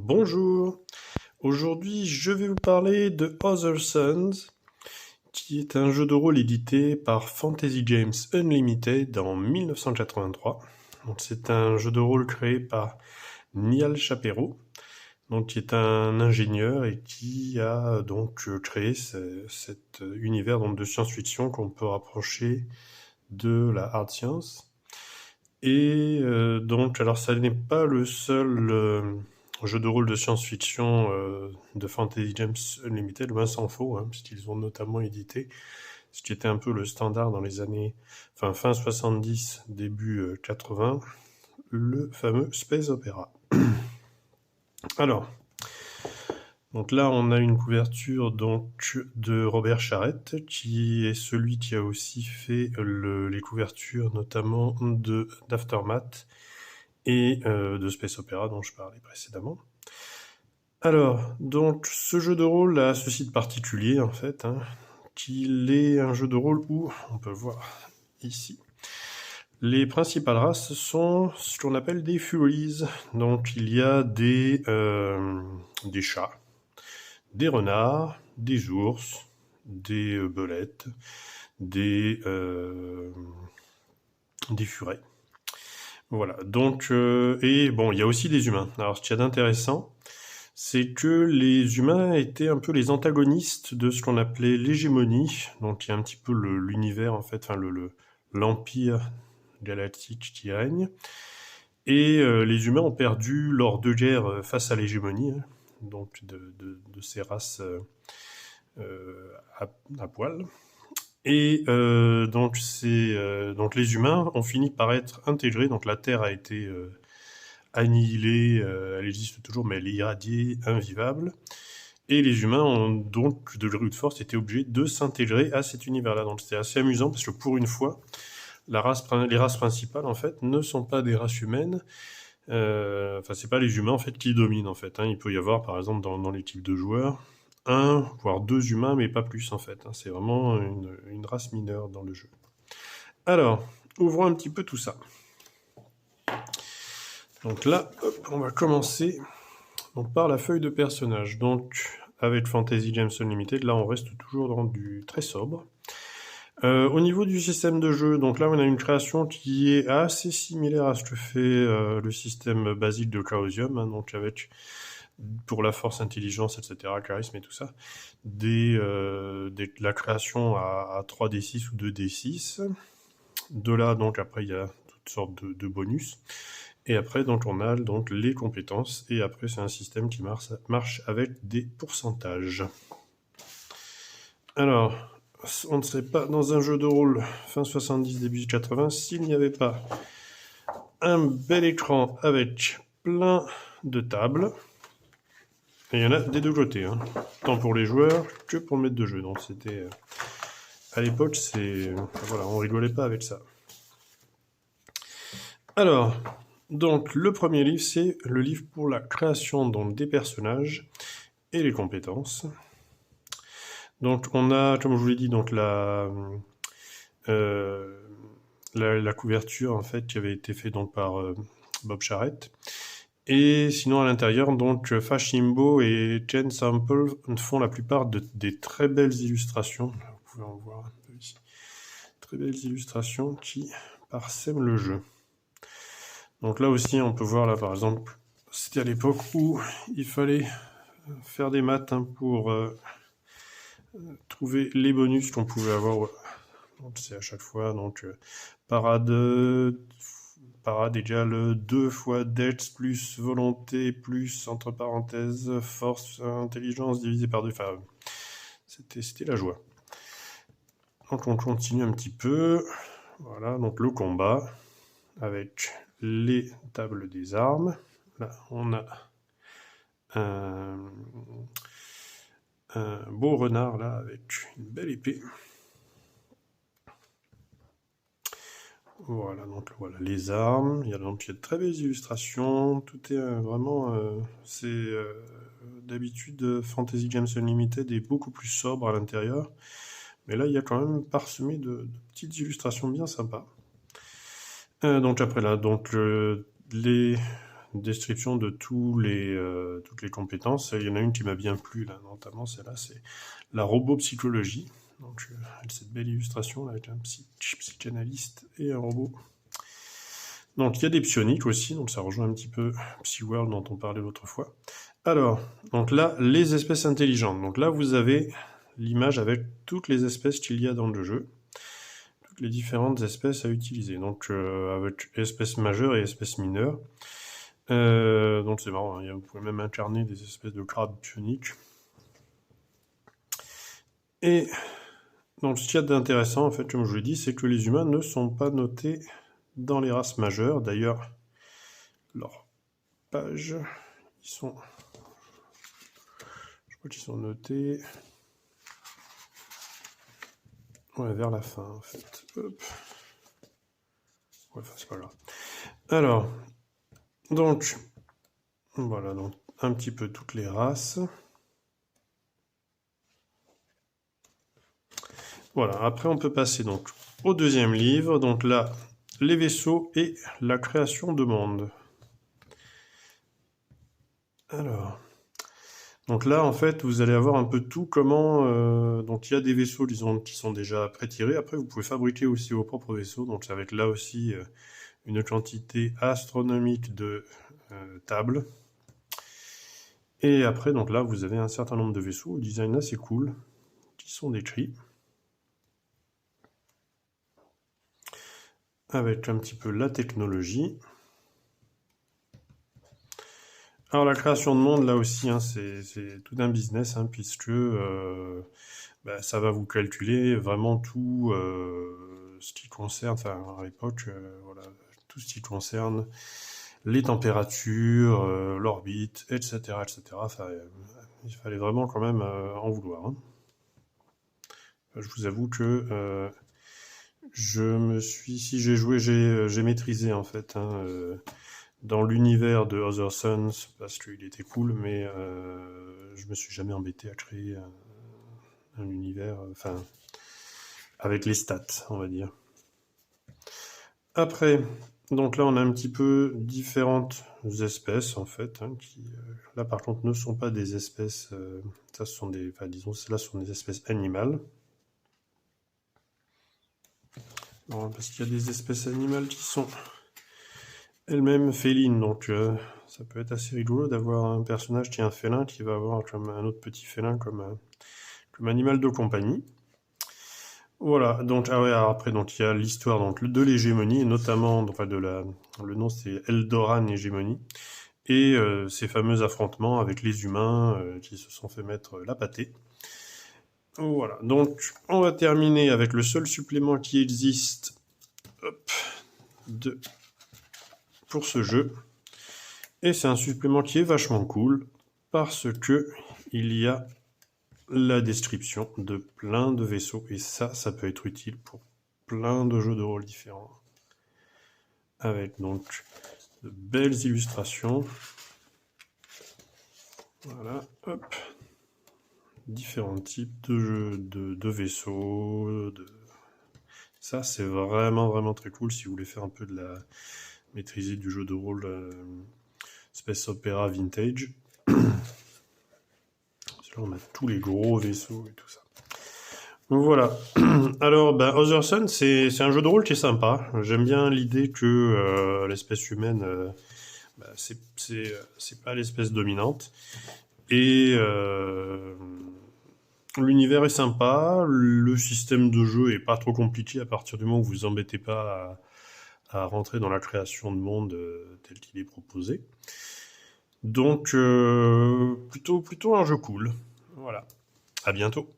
Bonjour, aujourd'hui je vais vous parler de Other Sons, qui est un jeu de rôle édité par Fantasy Games Unlimited en 1983. Donc, c'est un jeu de rôle créé par Neal Shapiro, donc, qui est un ingénieur et qui a donc créé cet univers donc, de science-fiction qu'on peut rapprocher de la hard science. Et donc, alors ça n'est pas le seul jeu de rôle de science-fiction de Fantasy Games Unlimited, loin s'en faut, hein, puisqu'ils ont notamment édité ce qui était un peu le standard dans les années fin 70, début 80, le fameux Space Opera. Alors, donc là, on a une couverture donc de Robert Charrette, qui est celui qui a aussi fait les couvertures notamment d'Aftermath et de Space Opera dont je parlais précédemment. Alors, donc, ce jeu de rôle a ceci de particulier, en fait, hein, qu'il est un jeu de rôle où, on peut le voir ici, les principales races sont ce qu'on appelle des Furies. Donc, il y a des chats, des renards, des ours, des belettes, des furets. Voilà, donc, et bon, il y a aussi des humains. Alors, ce qu'il y a d'intéressant, c'est que les humains étaient un peu les antagonistes de ce qu'on appelait l'hégémonie, donc il y a un petit peu l'univers, en fait, enfin l'empire galactique qui règne, et les humains ont perdu lors de guerres face à l'hégémonie, hein, donc de ces races à poil. Et donc les humains ont fini par être intégrés, donc la Terre a été annihilée, elle existe toujours, mais elle est irradiée, invivable. Et les humains ont donc, de brute force, été obligés de s'intégrer à cet univers-là. Donc c'était assez amusant, parce que pour une fois, les races principales, en fait, ne sont pas des races humaines. Enfin, c'est pas les humains, en fait, qui dominent, en fait. Hein. Il peut y avoir, par exemple, dans l'équipe de joueurs, un, voire deux humains, mais pas plus, en fait. Hein. C'est vraiment une race mineure dans le jeu. Alors, ouvrons un petit peu tout ça. Donc là, hop, on va commencer donc, par la feuille de personnage. Donc, avec Fantasy Games Unlimited, là, on reste toujours dans du très sobre. Au niveau du système de jeu, donc là, on a une création qui est assez similaire à ce que fait le système basique de Chaosium, hein, donc avec, pour la force, intelligence, etc., charisme et tout ça, la création à 3d6 ou 2d6. De là, donc, après, il y a toutes sortes de bonus. Et après, donc, on a donc les compétences. Et après, c'est un système qui marche avec des pourcentages. Alors, on ne serait pas dans un jeu de rôle fin 70, début 80 s'il n'y avait pas un bel écran avec plein de tables. Et il y en a des deux côtés, hein, tant pour les joueurs que pour le maître de jeu. Donc c'était... à l'époque, voilà, on rigolait pas avec ça. Alors, donc le premier livre, c'est le livre pour la création donc, des personnages et les compétences. Donc on a, comme je vous l'ai dit, donc la couverture en fait qui avait été faite donc par Bob Charrette. Et sinon à l'intérieur, donc Fashimbo et Jen Sample font la plupart des très belles illustrations. Vous pouvez en voir un peu ici. Très belles illustrations qui parsèment le jeu. Donc là aussi, on peut voir là par exemple, c'était à l'époque où il fallait faire des maths hein, pour trouver les bonus qu'on pouvait avoir. Donc c'est à chaque fois donc parade égale 2 fois dex plus volonté plus entre parenthèses force intelligence divisé par 2. Enfin, c'était la joie. Donc on continue un petit peu. Voilà, donc le combat avec les tables des armes. Là, on a un beau renard là avec une belle épée. Voilà, donc voilà les armes. Il y a donc de très belles illustrations. Tout est vraiment. C'est d'habitude Fantasy Games Unlimited est beaucoup plus sobre à l'intérieur. Mais là, il y a quand même parsemé de petites illustrations bien sympas. Donc après là, donc les description de toutes les compétences. Il y en a une qui m'a bien plu, là, notamment celle-là, c'est la robopsychologie. Donc, cette belle illustration là, avec un psychanalyste et un robot. Donc, il y a des psioniques aussi, donc ça rejoint un petit peu Psyworld dont on parlait l'autre fois. Alors, donc là, les espèces intelligentes. Donc là, vous avez l'image avec toutes les espèces qu'il y a dans le jeu. Toutes les différentes espèces à utiliser. Donc, avec espèces majeures et espèces mineures. Donc c'est marrant, hein, vous pouvez même incarner des espèces de crabes psioniques. Et donc ce qu'il y a d'intéressant, en fait, comme je vous l'ai dit, c'est que les humains ne sont pas notés dans les races majeures. D'ailleurs, leurs pages, je crois qu'ils sont notés vers la fin, en fait. Hop. Ouais, enfin, c'est pas grave. Alors, donc, voilà, donc un petit peu toutes les races. Voilà, après on peut passer donc au deuxième livre, donc là, les vaisseaux et la création de monde. Alors, donc là en fait vous allez avoir un peu tout comment, donc il y a des vaisseaux disons qui sont déjà pré-tirés, après vous pouvez fabriquer aussi vos propres vaisseaux, donc ça va être là aussi une quantité astronomique de tables. Et après donc là vous avez un certain nombre de vaisseaux au design assez cool, qui sont décrits. Avec un petit peu la technologie. Alors la création de monde, là aussi, hein, c'est tout un business, hein, puisque ça va vous calculer vraiment tout ce qui concerne, enfin à l'époque, voilà, tout ce qui concerne les températures, l'orbite, etc., etc. Enfin, il fallait vraiment quand même en vouloir. Hein. Je vous avoue que si j'ai joué, j'ai maîtrisé en fait. Hein, dans l'univers de Other Sons, parce qu'il était cool, mais je me suis jamais embêté à créer un univers, enfin, avec les stats, on va dire. Après, donc là, on a un petit peu différentes espèces, en fait, hein, qui, là, par contre, ne sont pas des espèces, ça, ce sont des, enfin, disons, là, ce sont des espèces animales. Alors, parce qu'il y a des espèces animales qui sont elles-mêmes félines, donc ça peut être assez rigolo d'avoir un personnage qui est un félin qui va avoir comme un autre petit félin comme animal de compagnie. Voilà, donc ah ouais, alors après donc il y a l'histoire donc de l'hégémonie, notamment enfin le nom c'est Eldoran Hégémonie, et ces fameux affrontements avec les humains qui se sont fait mettre la pâtée. Voilà, donc on va terminer avec le seul supplément qui existe pour ce jeu. Et c'est un supplément qui est vachement cool parce que il y a la description de plein de vaisseaux et ça peut être utile pour plein de jeux de rôle différents. Avec donc de belles illustrations. Voilà, hop. Différents types de jeux, de vaisseaux. Ça, c'est vraiment très cool si vous voulez faire un peu de la maîtriser du jeu de rôle Space Opera Vintage. Là, on a tous les gros vaisseaux et tout ça. Donc voilà. Alors, Other Sun, c'est un jeu de rôle qui est sympa. J'aime bien l'idée que l'espèce humaine, c'est pas l'espèce dominante. Et l'univers est sympa. Le système de jeu est pas trop compliqué à partir du moment où vous vous embêtez pas à rentrer dans la création de monde tel qu'il est proposé. Donc, plutôt un jeu cool. Voilà. À bientôt.